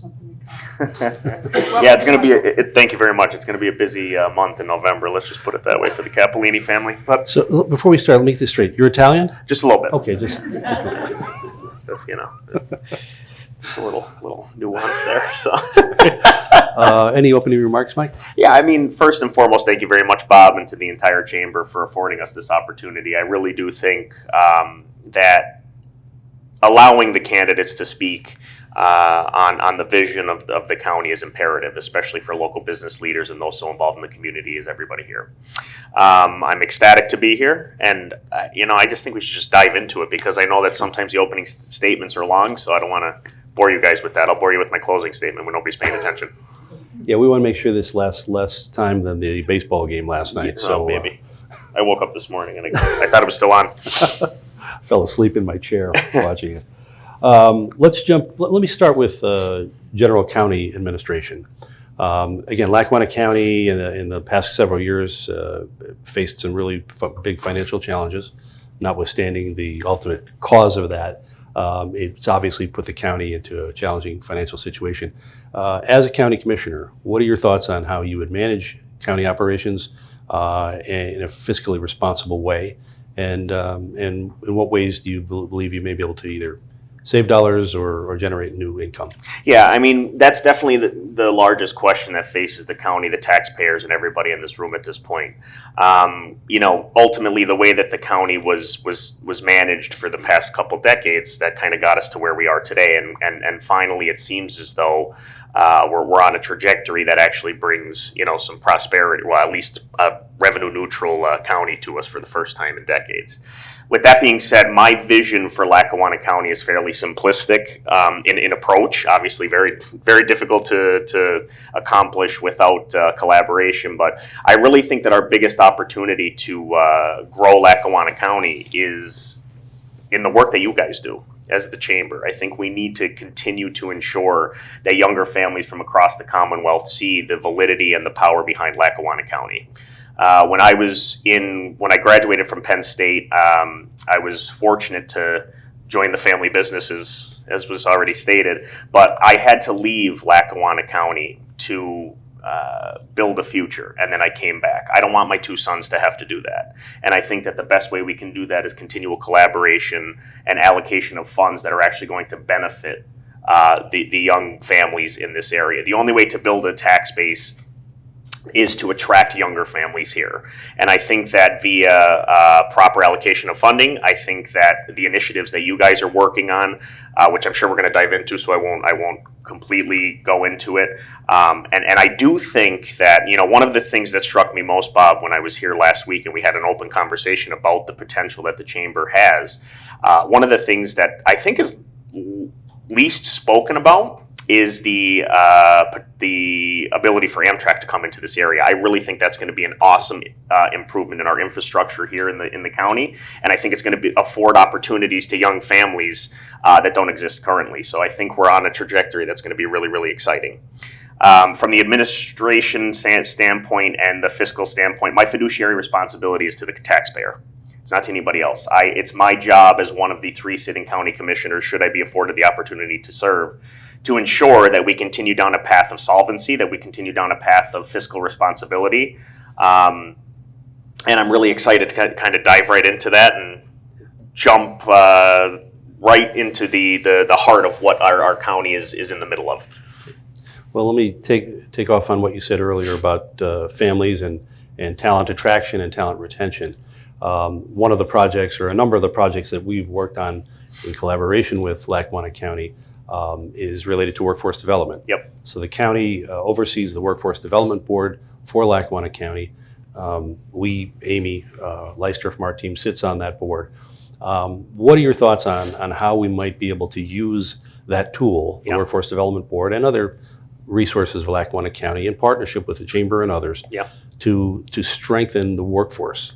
something in Yeah, it's going to be, thank you very much. It's going to be a busy month in November. Let's just put it that way for the Cappellini family. But So before we start, let me get this straight. You're Italian? just a little bit. Okay, Just, you know, it's a little nuance there. So, any opening remarks, Mike? yeah, I mean, first and foremost, thank you very much, Bob, and to the entire chamber for affording us this opportunity. I really do think that allowing the candidates to speak on the vision of the county is imperative, especially for local business leaders and those so involved in the community as everybody here. I'm ecstatic to be here, and I just think we should just dive into it because I know that sometimes the opening statements are long, so I don't want to bore you guys with that. I'll bore you with my closing statement when nobody's paying attention. Yeah, we want to make sure this lasts less time than the baseball game last night. So maybe. I woke up this morning and I thought it was still on. fell asleep in my chair watching it. Let's jump. Let me start with general county administration. Again, Lackawanna County in the past several years faced some really big financial challenges. Notwithstanding the ultimate cause of that, it's obviously put the county into a challenging financial situation. As a county commissioner, what are your thoughts on how you would manage county operations in a fiscally responsible way? And in what ways do you believe you may be able to either save dollars or generate new income? Yeah, I mean, that's definitely the largest question that faces the county, the taxpayers, and everybody in this room at this point. Ultimately, the way that the county was managed for the past couple decades, that kind of got us to where we are today. And finally, it seems as though we're on a trajectory that actually brings, some prosperity, well, at least a revenue neutral county to us for the first time in decades. With that being said, my vision for Lackawanna County is fairly simplistic in approach. Obviously, very, very difficult to accomplish without collaboration. But I really think that our biggest opportunity to grow Lackawanna County is in the work that you guys do as the chamber. I think we need to continue to ensure that younger families from across the Commonwealth see the validity and the power behind Lackawanna County. When I graduated from Penn State, I was fortunate to join the family business, as was already stated, but I had to leave Lackawanna County to build a future, and then I came back. I don't want my two sons to have to do that, and I think that the best way we can do that is continual collaboration and allocation of funds that are actually going to benefit the young families in this area. The only way to build a tax base is to attract younger families here. And I think that via proper allocation of funding, I think that the initiatives that you guys are working on, which I'm sure we're going to dive into, so I won't completely go into it. And I do think that, one of the things that struck me most, Bob, when I was here last week and we had an open conversation about the potential that the chamber has, one of the things that I think is least spoken about is the ability for Amtrak to come into this area. I really think that's going to be an awesome improvement in our infrastructure here in the county, and I think it's going to afford opportunities to young families that don't exist currently. So I think we're on a trajectory that's going to be really, really exciting. From the administration standpoint and the fiscal standpoint, my fiduciary responsibility is to the taxpayer. It's not to anybody else. It's my job as one of the 3 sitting county commissioners, should I be afforded the opportunity to serve, to ensure that we continue down a path of solvency, that we continue down a path of fiscal responsibility. And I'm really excited to kind of dive right into that and jump right into the heart of what our county is in the middle of. Well, let me take off on what you said earlier about families and talent attraction and talent retention. One of the projects, or a number of the projects that we've worked on in collaboration with Lackawanna County, is related to workforce development. Yep. So the county oversees the Workforce Development Board for Lackawanna County. Amy Leister from our team sits on that board. What are your thoughts on how we might be able to use that tool, the Workforce Development Board, and other resources of Lackawanna County in partnership with the Chamber and others to strengthen the workforce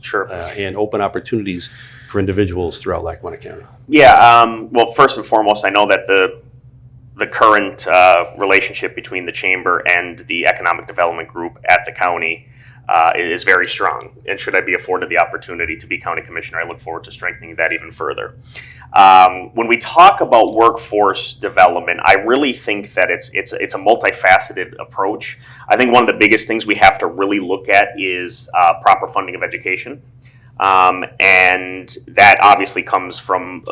and open opportunities for individuals throughout Lackawanna County? Yeah, well, first and foremost, I know that the current relationship between the Chamber and the Economic Development Group at the county is very strong. And should I be afforded the opportunity to be county commissioner, I look forward to strengthening that even further. When we talk about workforce development, I really think that it's a multifaceted approach. I think one of the biggest things we have to really look at is proper funding of education. And that obviously comes from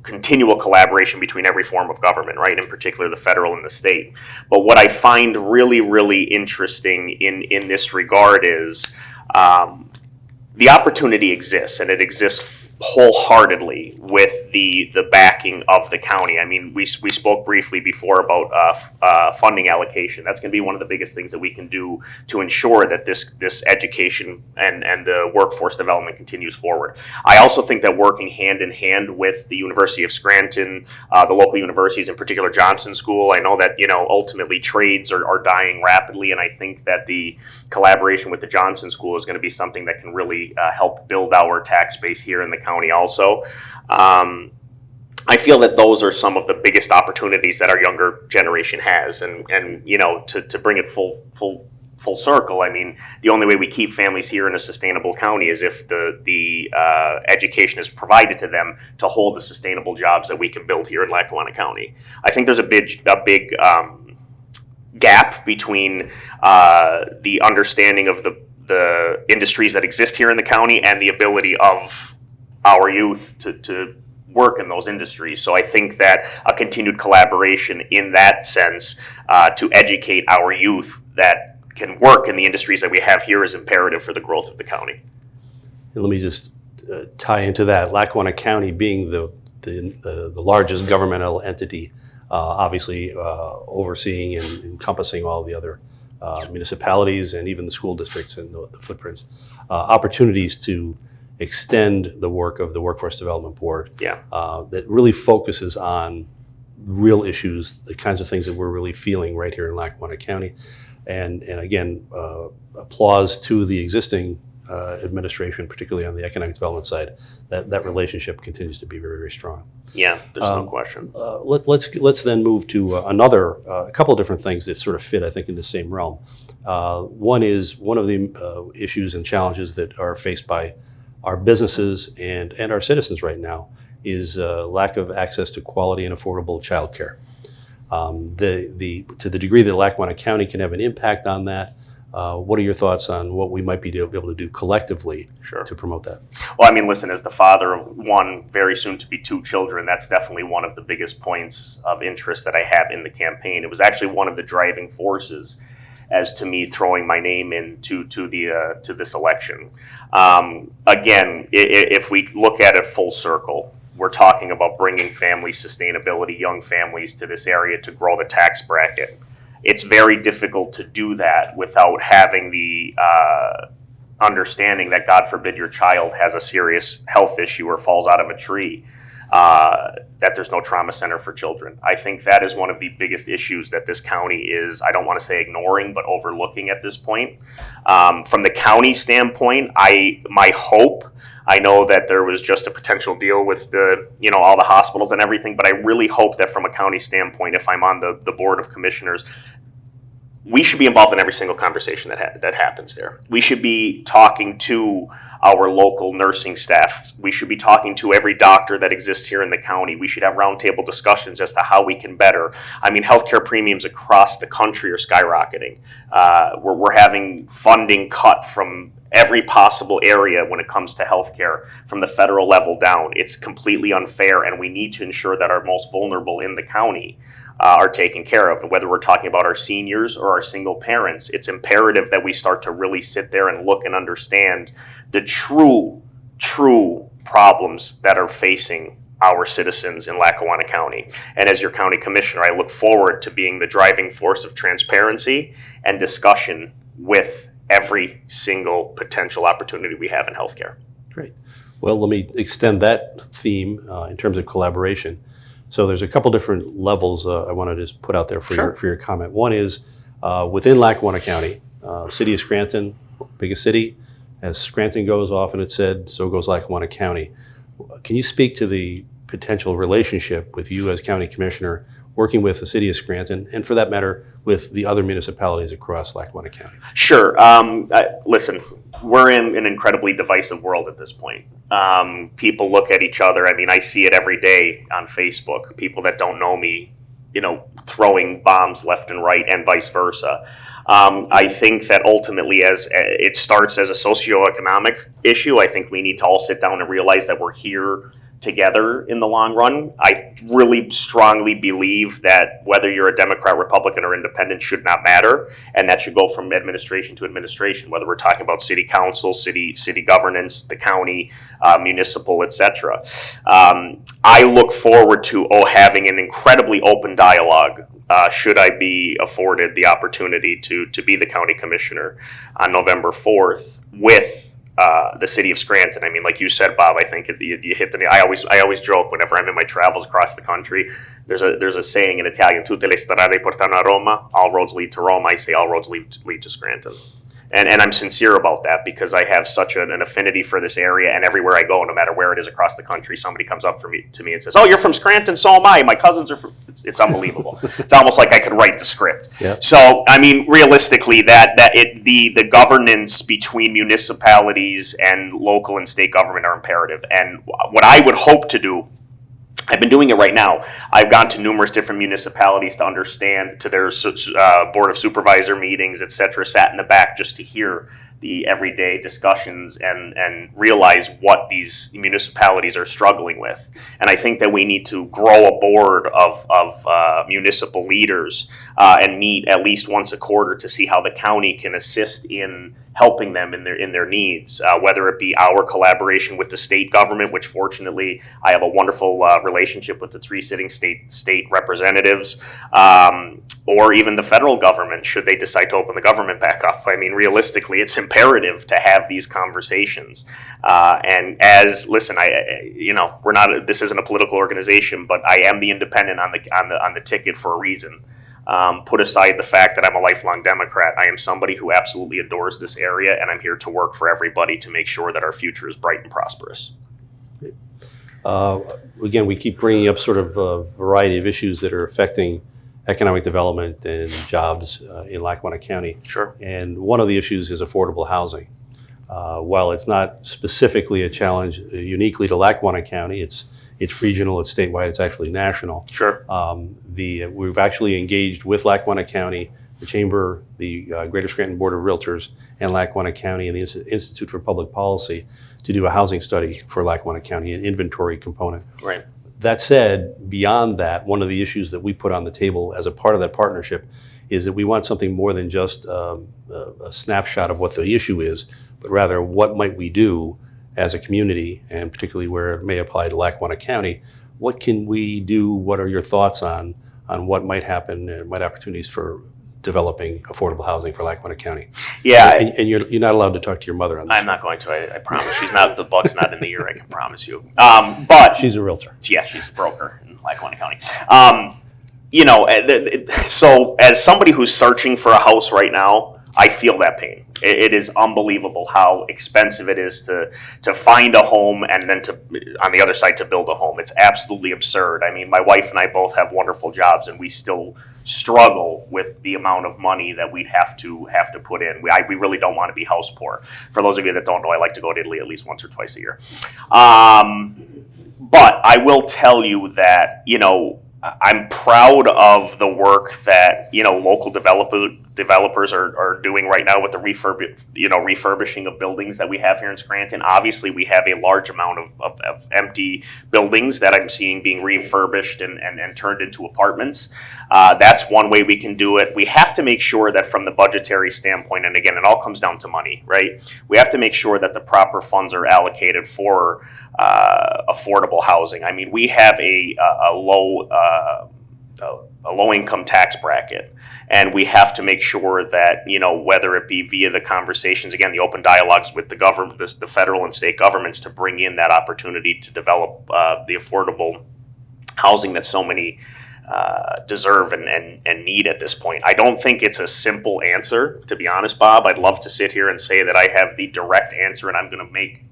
continual collaboration between every form of government, right? In particular, the federal and the state. But what I find really, really interesting in this regard is the opportunity exists, and it exists wholeheartedly with the backing of the county. I mean, we spoke briefly before about funding allocation. That's going to be one of the biggest things that we can do to ensure that this education and the workforce development continues forward. I also think that working hand in hand with the University of Scranton, the local universities, in particular Johnson School, I know that ultimately trades are dying rapidly, and I think that the collaboration with the Johnson School is going to be something that can really help build our tax base here in the county also. I feel that those are some of the biggest opportunities that our younger generation has, and to bring it full circle. I mean, the only way we keep families here in a sustainable county is if the education is provided to them to hold the sustainable jobs that we can build here in Lackawanna County. I think there's a big gap between the understanding of the industries that exist here in the county and the ability of our youth to work in those industries. So I think that a continued collaboration in that sense to educate our youth that can work in the industries that we have here is imperative for the growth of the county. And let me just tie into that. Lackawanna County being the largest governmental entity, obviously overseeing and encompassing all the other municipalities and even the school districts and the footprints, opportunities to extend the work of the Workforce Development Board that really focuses on real issues, the kinds of things that we're really feeling right here in Lackawanna County. And again, applause to the existing administration, particularly on the economic development side. That relationship continues to be very, very strong. Yeah, there's no question. Let's then move to a couple of different things that sort of fit, I think, in the same realm. One is one of the issues and challenges that are faced by our businesses and our citizens right now is lack of access to quality and affordable childcare. To the degree that Lackawanna County can have an impact on that, what are your thoughts on what we might be able to do collectively to promote that? Well, I mean, listen, as the father of one, very soon to be two children, that's definitely one of the biggest points of interest that I have in the campaign. It was actually one of the driving forces as to me throwing my name into to this election. Again, if we look at it full circle, we're talking about bringing family sustainability, young families to this area to grow the tax bracket. It's very difficult to do that without having the understanding that, God forbid, your child has a serious health issue or falls out of a tree, that there's no trauma center for children. I think that is one of the biggest issues that this county is, I don't want to say ignoring, but overlooking at this point. From the county standpoint, my hope, I know that there was just a potential deal with all the hospitals and everything, but I really hope that from a county standpoint, if I'm on the board of commissioners, we should be involved in every single conversation that happens there. We should be talking to our local nursing staff. We should be talking to every doctor that exists here in the county. We should have roundtable discussions as to how we can better. I mean, healthcare premiums across the country are skyrocketing. We're having funding cut from every possible area when it comes to healthcare from the federal level down. It's completely unfair, and we need to ensure that our most vulnerable in the county are taken care of. And whether we're talking about our seniors or our single parents, it's imperative that we start to really sit there and look and understand the true problems that are facing our citizens in Lackawanna County. And as your county commissioner, I look forward to being the driving force of transparency and discussion with every single potential opportunity we have in healthcare. Great. Well, let me extend that theme in terms of collaboration. So there's a couple different levels I want to just put out there for your comment. One is within Lackawanna County, city of Scranton, biggest city. As Scranton goes, often it's said, so goes Lackawanna County. Can you speak to the potential relationship with you as county commissioner working with the city of Scranton, and for that matter, with the other municipalities across Lackawanna County? Sure. Listen, we're in an incredibly divisive world at this point. People look at each other. I mean, I see it every day on Facebook. People that don't know me, throwing bombs left and right, and vice versa. I think that ultimately, as it starts as a socioeconomic issue, I think we need to all sit down and realize that we're here together in the long run. I really strongly believe that whether you're a Democrat, Republican, or independent should not matter, and that should go from administration to administration, whether we're talking about city council, city governance, the county, municipal, etc. I look forward to having an incredibly open dialogue. Should I be afforded the opportunity to be the county commissioner on November 4th with the city of Scranton. I mean, like you said, Bob, I think you hit the nail. I always joke whenever I'm in my travels across the country. There's a saying in Italian: "Tutte le strade portano a Roma." All roads lead to Rome. I say all roads lead to Scranton. And I'm sincere about that because I have such an affinity for this area, and everywhere I go, no matter where it is across the country, somebody comes up to me and says, "Oh, you're from Scranton, so am I. My cousins are from." It's unbelievable. It's almost like I could write the script. Yeah. So, I mean, realistically, the governance between municipalities and local and state government are imperative. And what I would hope to do, I've been doing it right now. I've gone to numerous different municipalities to understand, to their board of supervisor meetings, et cetera, sat in the back just to hear the everyday discussions and realize what these municipalities are struggling with. And I think that we need to grow a board of municipal leaders and meet at least once a quarter to see how the county can assist in helping them in their needs, whether it be our collaboration with the state government, which fortunately I have a wonderful relationship with the three sitting state representatives, or even the federal government should they decide to open the government back up. I mean, realistically, it's imperative to have these conversations. And listen, we're not. This isn't a political organization, but I am the independent on the ticket for a reason. Put aside the fact that I'm a lifelong Democrat, I am somebody who absolutely adores this area, and I'm here to work for everybody to make sure that our future is bright and prosperous. Again, we keep bringing up sort of a variety of issues that are affecting economic development and jobs in Lackawanna County. Sure. And one of the issues is affordable housing. While it's not specifically a challenge uniquely to Lackawanna County, it's regional, it's statewide, it's actually national. Sure. We've actually engaged with Lackawanna County, the Chamber, the Greater Scranton Board of Realtors, and Lackawanna County and the Institute for Public Policy to do a housing study for Lackawanna County, an inventory component. Right. That said, beyond that, one of the issues that we put on the table as a part of that partnership is that we want something more than just a snapshot of what the issue is, but rather what might we do as a community, and particularly where it may apply to Lackawanna County. What can we do? What are your thoughts on what might happen and what opportunities for developing affordable housing for Lackawanna County? Yeah. And you're not allowed to talk to your mother on this. I'm not going to, I promise. She's not, the bug's not in the ear, I can promise you. But she's a realtor. Yeah, she's a broker in Lackawanna County. So as somebody who's searching for a house right now, I feel that pain. It is unbelievable how expensive it is to find a home and then on the other side to build a home. It's absolutely absurd. I mean, my wife and I both have wonderful jobs, and we still struggle with the amount of money that we'd have to put in. We really don't want to be house poor. For those of you that don't know, I like to go to Italy at least once or twice a year. But I will tell you that, I'm proud of the work that local developers are doing right now with the refurbishing of buildings that we have here in Scranton. Obviously, we have a large amount of empty buildings that I'm seeing being refurbished and turned into apartments. That's one way we can do it. We have to make sure that from the budgetary standpoint, and again, it all comes down to money, right? We have to make sure that the proper funds are allocated for affordable housing. I mean, we have a low income tax bracket, and we have to make sure that whether it be via the conversations, again, the open dialogues with the government, the federal and state governments, to bring in that opportunity to develop the affordable housing that so many deserve and need at this point. I don't think it's a simple answer, to be honest, Bob. I'd love to sit here and say that I have the direct answer and I'm going to make,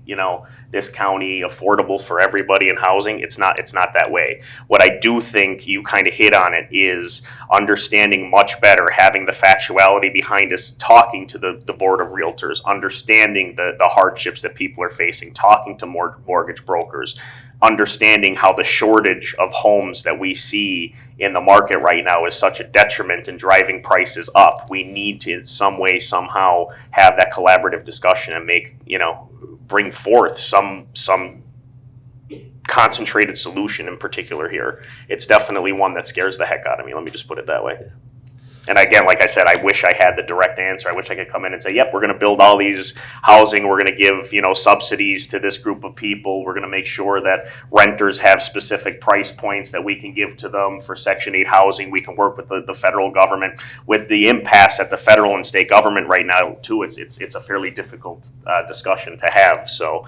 this county affordable for everybody in housing. It's not that way. What I do think, you kind of hit on it, is understanding much better, having the factuality behind us, talking to the board of realtors, understanding the hardships that people are facing, talking to mortgage brokers, understanding how the shortage of homes that we see in the market right now is such a detriment and driving prices up. We need to, in some way, somehow, have that collaborative discussion and bring forth some concentrated solution in particular here. It's definitely one that scares the heck out of me. Let me just put it that way. And again, like I said, I wish I had the direct answer. I wish I could come in and say, yep, we're going to build all these housing. We're going to give, subsidies to this group of people. We're going to make sure that renters have specific price points that we can give to them for Section 8 housing. We can work with the federal government. With the impasse at the federal and state government right now, too, it's a fairly difficult discussion to have. So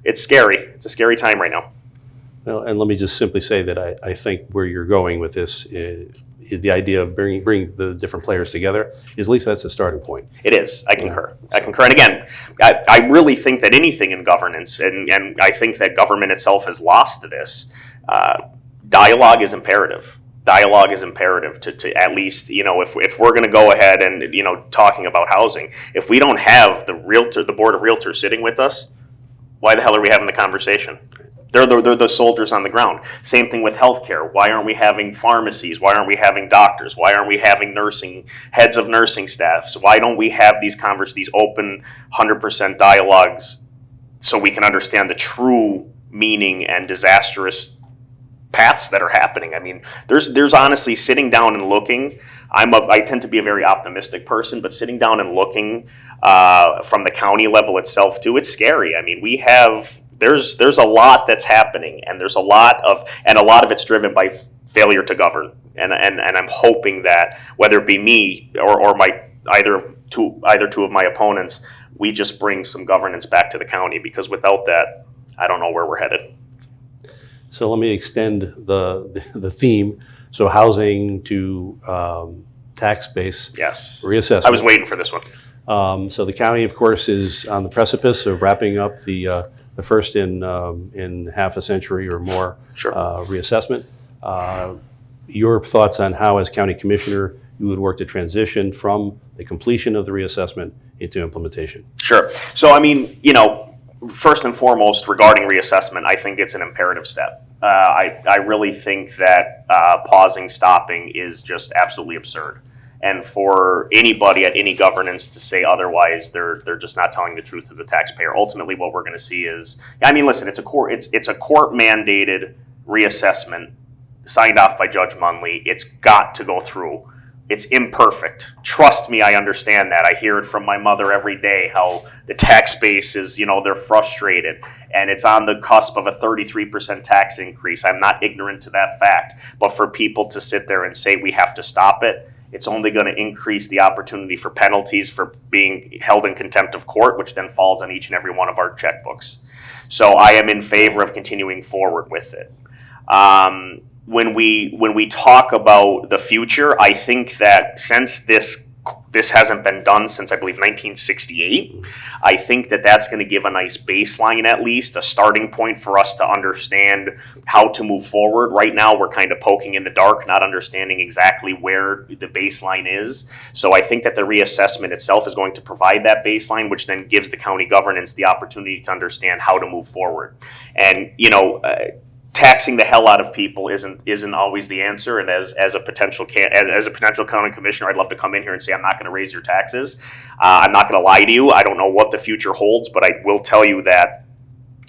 it's scary. It's a scary time right now. Well, and let me just simply say that I think where you're going with this is the idea of bringing the different players together, is at least that's a starting point. It is. I concur. And again, I really think that anything in governance, and I think that government itself has lost to this, dialogue is imperative. Dialogue is imperative to at least, if we're going to go ahead and, talking about housing, if we don't have the board of realtors sitting with us, why the hell are we having the conversation? They're the soldiers on the ground. Same thing with healthcare. Why aren't we having pharmacies? Why aren't we having doctors? Why aren't we having heads of nursing staffs? Why don't we have these open 100% dialogues so we can understand the true meaning and disastrous paths that are happening? I mean, there's honestly, sitting down and looking. I tend to be a very optimistic person, but sitting down and looking from the county level itself too, it's scary. I mean, there's a lot that's happening, and there's a lot of it's driven by failure to govern. And I'm hoping that whether it be me or either two of my opponents, we just bring some governance back to the county, because without that, I don't know where we're headed. So let me extend the theme. So housing to tax base. Yes. Reassessment. I was waiting for this one. So the county, of course, is on the precipice of wrapping up the first in half a century or more. Sure. Reassessment. Your thoughts on how, as county commissioner, you would work to transition from the completion of the reassessment into implementation? Sure. So, I mean, first and foremost, regarding reassessment, I think it's an imperative step. I really think that pausing, stopping is just absolutely absurd. And for anybody at any governance to say otherwise, they're just not telling the truth to the taxpayer. Ultimately, what we're going to see is, listen, it's a court mandated reassessment signed off by Judge Munley. It's got to go through. It's imperfect. Trust me, I understand that. I hear it from my mother every day, how the tax base is, they're frustrated, and it's on the cusp of a 33% tax increase. I'm not ignorant to that fact. But for people to sit there and say we have to stop it, it's only going to increase the opportunity for penalties for being held in contempt of court, which then falls on each and every one of our checkbooks. So I am in favor of continuing forward with it. When we talk about the future, I think that since this hasn't been done since, I believe, 1968, I think that that's going to give a nice baseline, at least a starting point for us to understand how to move forward. Right now, we're kind of poking in the dark, not understanding exactly where the baseline is. So I think that the reassessment itself is going to provide that baseline, which then gives the county governance the opportunity to understand how to move forward. And, taxing the hell out of people isn't always the answer. And as a potential county commissioner, I'd love to come in here and say, I'm not going to raise your taxes. I'm not going to lie to you. I don't know what the future holds, but I will tell you that,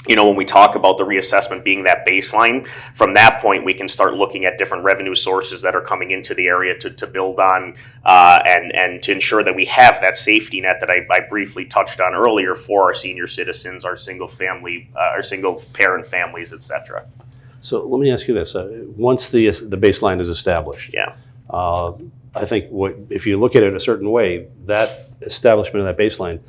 when we talk about the reassessment being that baseline, from that point, we can start looking at different revenue sources that are coming into the area to build on and to ensure that we have that safety net that I briefly touched on earlier for our senior citizens, our single parent families, etc. So let me ask you this: once the baseline is established, I think if you look at it a certain way, that establishment of that baseline,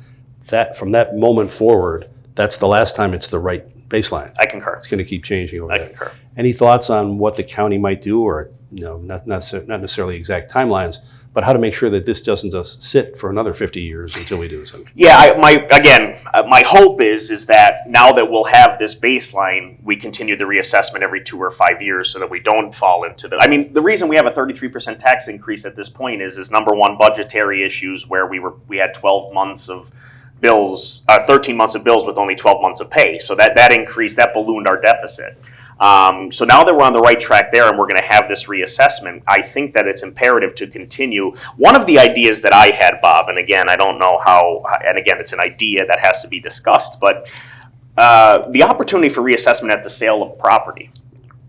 that from that moment forward, that's the last time it's the right baseline. I concur. It's going to keep changing over there. I concur. Any thoughts on what the county might do, or not necessarily exact timelines, but how to make sure that this doesn't just sit for another 50 years until we do something. Yeah, my hope is that now that we'll have this baseline, we continue the reassessment every 2 or 5 years so that we don't fall into the. I mean, the reason we have a 33% tax increase at this point is number one, budgetary issues where we had 12 months of bills, 13 months of bills with only 12 months of pay. So that increased, that ballooned our deficit. So now that we're on the right track there and we're going to have this reassessment, I think that it's imperative to continue. One of the ideas that I had, Bob, and again, I don't know how, and again, it's an idea that has to be discussed, but the opportunity for reassessment at the sale of property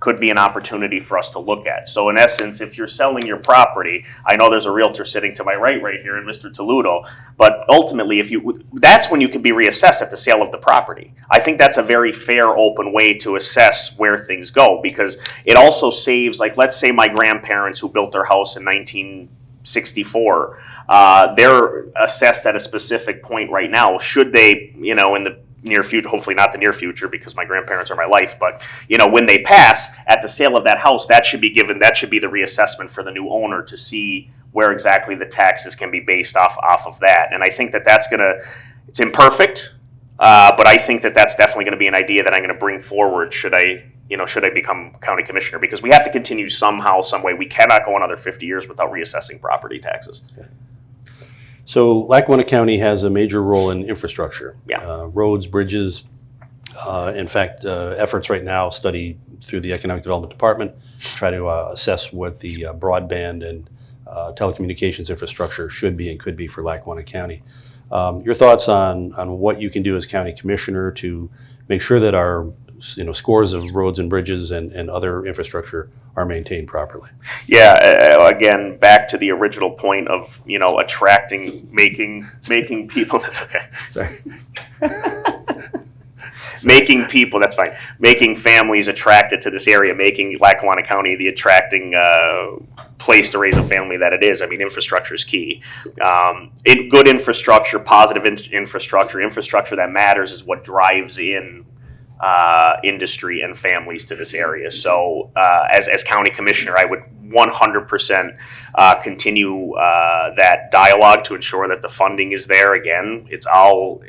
could be an opportunity for us to look at. So in essence, if you're selling your property, I know there's a realtor sitting to my right here in Mr. Toludo, but ultimately that's when you can be reassessed at the sale of the property. I think that's a very fair, open way to assess where things go, because it also saves, like, let's say my grandparents who built their house in 1964, they're assessed at a specific point right now. Should they, in the near future, hopefully not the near future because my grandparents are my life, but when they pass at the sale of that house, that should be the reassessment for the new owner to see where exactly the taxes can be based off of that. And I think it's imperfect, but I think that's definitely going to be an idea that I'm going to bring forward should I become county commissioner, because we have to continue somehow, some way. We cannot go another 50 years without reassessing property taxes. Okay. So Lackawanna County has a major role in infrastructure, roads, bridges. In fact, efforts right now study through the Economic Development Department to try to assess what the broadband and telecommunications infrastructure should be and could be for Lackawanna County. Your thoughts on what you can do as county commissioner to make sure that our scores of roads and bridges and other infrastructure are maintained properly? Yeah, again, back to the original point of, attracting, making people, that's okay. Sorry. Making people, that's fine. Making families attracted to this area, making Lackawanna County the attracting place to raise a family that it is. I mean, infrastructure is key. Good infrastructure, positive infrastructure that matters is what drives in industry and families to this area. So as county commissioner, I would 100% continue that dialogue to ensure that the funding is there. Again, it's all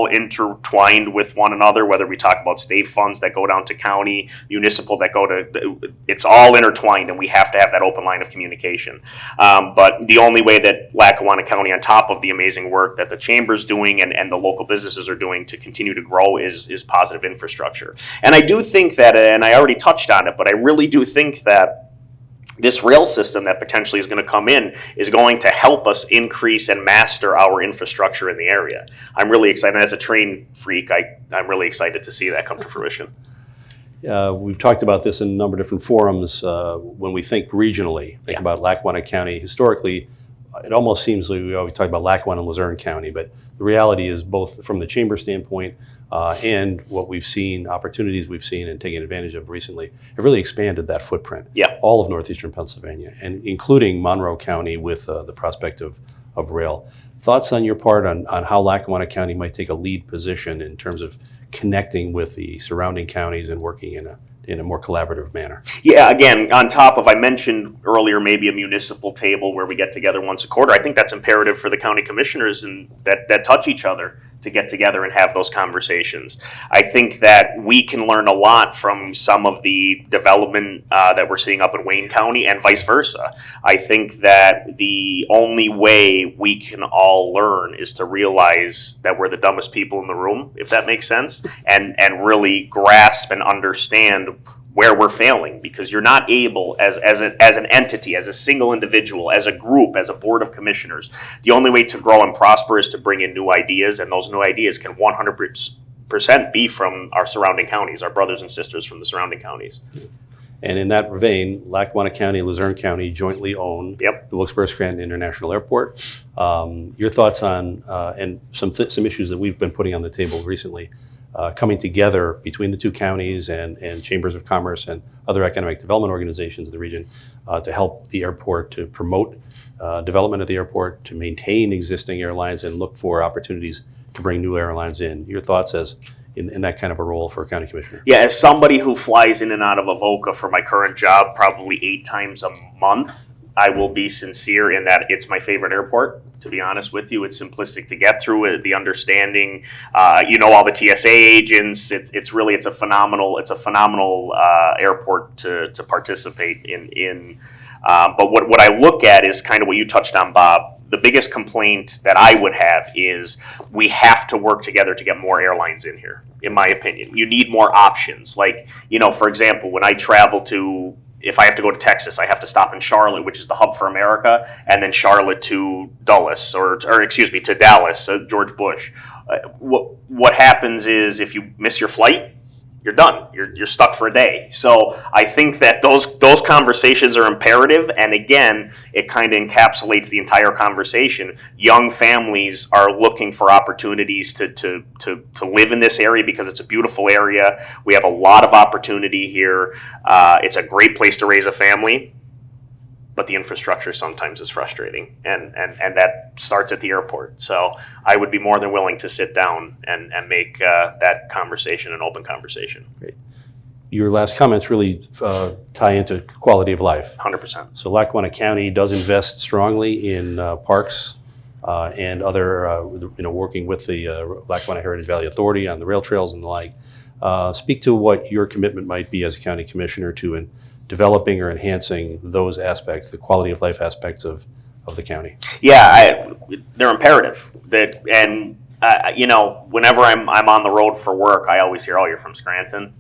intertwined with one another, whether we talk about state funds that go down to county, municipal that go to, it's all intertwined, and we have to have that open line of communication. But the only way that Lackawanna County, on top of the amazing work that the chamber's doing and the local businesses are doing to continue to grow, is positive infrastructure. And I do think that, and I already touched on it, but I really do think that this rail system that potentially is going to come in is going to help us increase and master our infrastructure in the area. I'm really excited. As a train freak, I'm really excited to see that come to fruition. We've talked about this in a number of different forums. When we think regionally, think about Lackawanna County. Historically, it almost seems like we always talk about Lackawanna and Luzerne County, but the reality is, both from the chamber standpoint and what we've seen, opportunities we've seen and taken advantage of recently, have really expanded that footprint. Yeah. All of northeastern Pennsylvania, and including Monroe County with the prospect of rail. Thoughts on your part on how Lackawanna County might take a lead position in terms of connecting with the surrounding counties and working in a more collaborative manner? Yeah, again, on top of, I mentioned earlier, maybe a municipal table where we get together once a quarter. I think that's imperative for the county commissioners and that touch each other to get together and have those conversations. I think that we can learn a lot from some of the development that we're seeing up in Wayne County and vice versa. I think that the only way we can all learn is to realize that we're the dumbest people in the room, if that makes sense, and really grasp and understand where we're failing, because you're not able as an entity, as a single individual, as a group, as a board of commissioners. The only way to grow and prosper is to bring in new ideas, and those new ideas can 100% be from our surrounding counties, our brothers and sisters from the surrounding counties. And in that vein, Lackawanna County, Luzerne County jointly own the Wilkes-Barre-Scranton International Airport. Your thoughts on and some issues that we've been putting on the table recently, coming together between the two counties and chambers of commerce and other economic development organizations in the region to help the airport, to promote development of the airport, to maintain existing airlines and look for opportunities to bring new airlines in. Your thoughts as in that kind of a role for a county commissioner? Yeah, as somebody who flies in and out of Avoca for my current job probably 8 times a month, I will be sincere in that it's my favorite airport. To be honest with you, it's simplistic to get through. The understanding, all the TSA agents. It's a phenomenal airport to participate in. But what I look at is kind of what you touched on, Bob. The biggest complaint that I would have is we have to work together to get more airlines in here, in my opinion. You need more options. Like, for example, when I travel if I have to go to Texas, I have to stop in Charlotte, which is the hub for America, and then Charlotte to Dulles, to Dallas, George Bush. What happens is if you miss your flight, you're done. You're stuck for a day. So I think that those conversations are imperative. And again, it kind of encapsulates the entire conversation. Young families are looking for opportunities to live in this area because it's a beautiful area. We have a lot of opportunity here. It's a great place to raise a family. But the infrastructure sometimes is frustrating, and that starts at the airport. So I would be more than willing to sit down and make that conversation an open conversation. Great. Your last comments really tie into quality of life. 100%. So Lackawanna County does invest strongly in parks and other, working with the Lackawanna Heritage Valley Authority on the rail trails and the like. Speak to what your commitment might be as a county commissioner to developing or enhancing those aspects, the quality of life aspects of the county. Yeah, they're imperative. Whenever I'm on the road for work, I always hear, "Oh, you're from Scranton.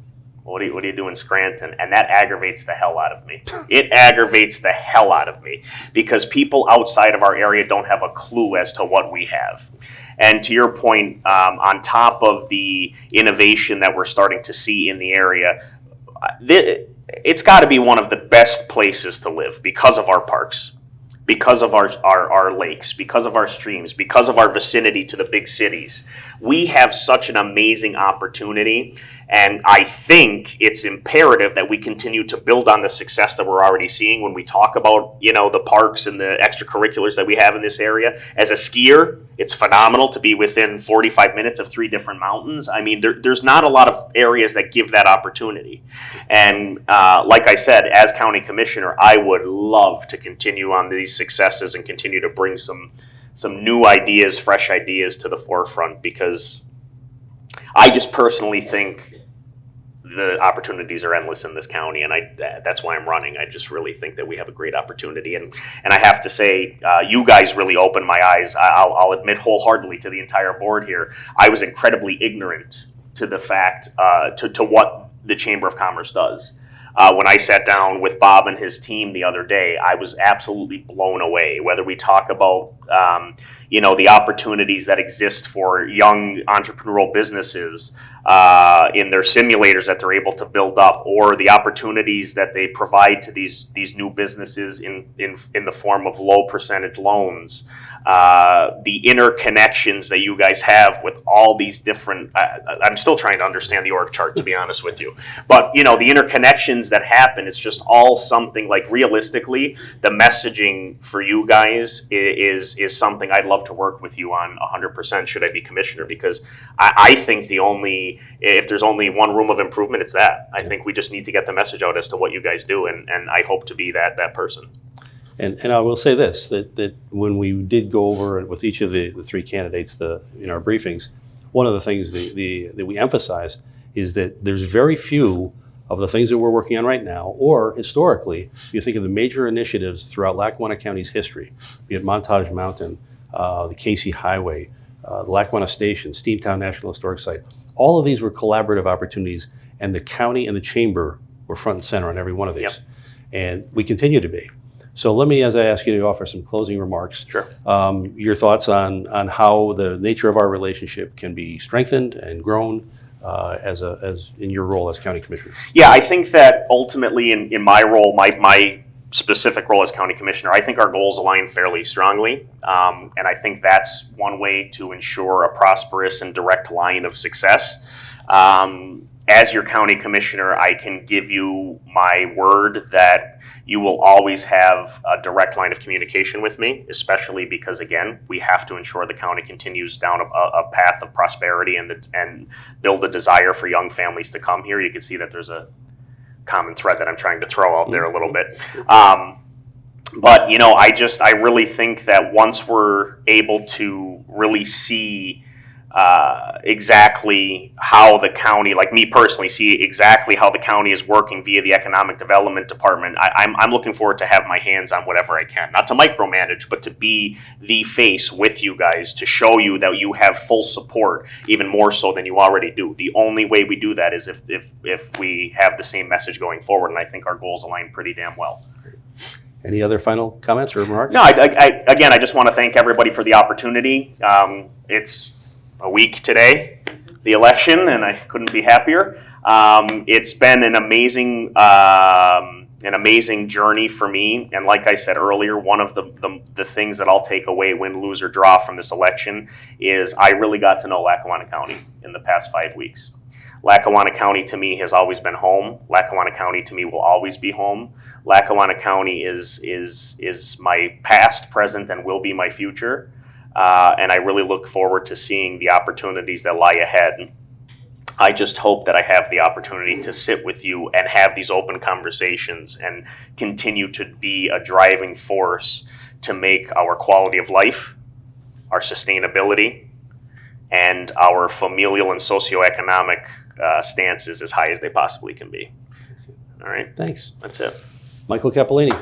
What do you do in Scranton?" And that aggravates the hell out of me. It aggravates the hell out of me because people outside of our area don't have a clue as to what we have. And to your point, on top of the innovation that we're starting to see in the area, it's got to be one of the best places to live because of our parks, because of our lakes, because of our streams, because of our vicinity to the big cities. We have such an amazing opportunity, and I think it's imperative that we continue to build on the success that we're already seeing when we talk about, the parks and the extracurriculars that we have in this area. As a skier, it's phenomenal to be within 45 minutes of 3 different mountains. I mean, there's not a lot of areas that give that opportunity. And like I said, as county commissioner, I would love to continue on these successes and continue to bring some new ideas, fresh ideas to the forefront, because I just personally think the opportunities are endless in this county, and that's why I'm running. I just really think that we have a great opportunity, and I have to say, you guys really opened my eyes. I'll admit wholeheartedly to the entire board here, I was incredibly ignorant to the fact, to what the Chamber of Commerce does. When I sat down with Bob and his team the other day, I was absolutely blown away. Whether we talk about, the opportunities that exist for young entrepreneurial businesses in their simulators that they're able to build up, or the opportunities that they provide to these new businesses in the form of low percentage loans, the interconnections that you guys have with all these different. I'm still trying to understand the org chart, to be honest with you, but the interconnections that happen. It's just all something like, realistically, the messaging for you guys is something I'd love to work with you on 100%. Should I be commissioner? Because I think if there's only one room of improvement, it's that. I think we just need to get the message out as to what you guys do, and I hope to be that person. And I will say this, that when we did go over with each of the 3 candidates in our briefings, one of the things that we emphasize is that there's very few of the things that we're working on right now, or historically, if you think of the major initiatives throughout Lackawanna County's history, be it Montage Mountain, the Casey Highway, the Lackawanna Station, Steamtown National Historic Site, all of these were collaborative opportunities, and the county and the chamber were front and center on every one of these. Yep. And we continue to be. So let me, as I ask you to offer some closing remarks, Sure. Your thoughts on how the nature of our relationship can be strengthened and grown as in your role as county commissioner. Yeah, I think that ultimately in my role, my specific role as county commissioner, I think our goals align fairly strongly. And I think that's one way to ensure a prosperous and direct line of success. as your county commissioner, I can give you my word that you will always have a direct line of communication with me, especially because, again, we have to ensure the county continues down a path of prosperity and build a desire for young families to come here. You can see that there's a common thread that I'm trying to throw out there a little bit. But, I really think that once we're able to really see exactly how the county, like me personally, see exactly how the county is working via the economic development department, I'm looking forward to have my hands on whatever I can. Not to micromanage, but to be the face with you guys, to show you that you have full support, even more so than you already do. The only way we do that is if we have the same message going forward, and I think our goals align pretty damn well. Any other final comments or remarks? No, I just want to thank everybody for the opportunity. It's a week today, the election, and I couldn't be happier. It's been an amazing journey for me. And like I said earlier, one of the things that I'll take away, win, lose, or draw from this election is I really got to know Lackawanna County in the past 5 weeks. Lackawanna County to me has always been home. Lackawanna County to me will always be home. Lackawanna County is my past, present, and will be my future. And I really look forward to seeing the opportunities that lie ahead. I just hope that I have the opportunity to sit with you and have these open conversations and continue to be a driving force to make our quality of life, our sustainability, and our familial and socioeconomic stances as high as they possibly can be. All right. Thanks. That's it. Michael Cappellini.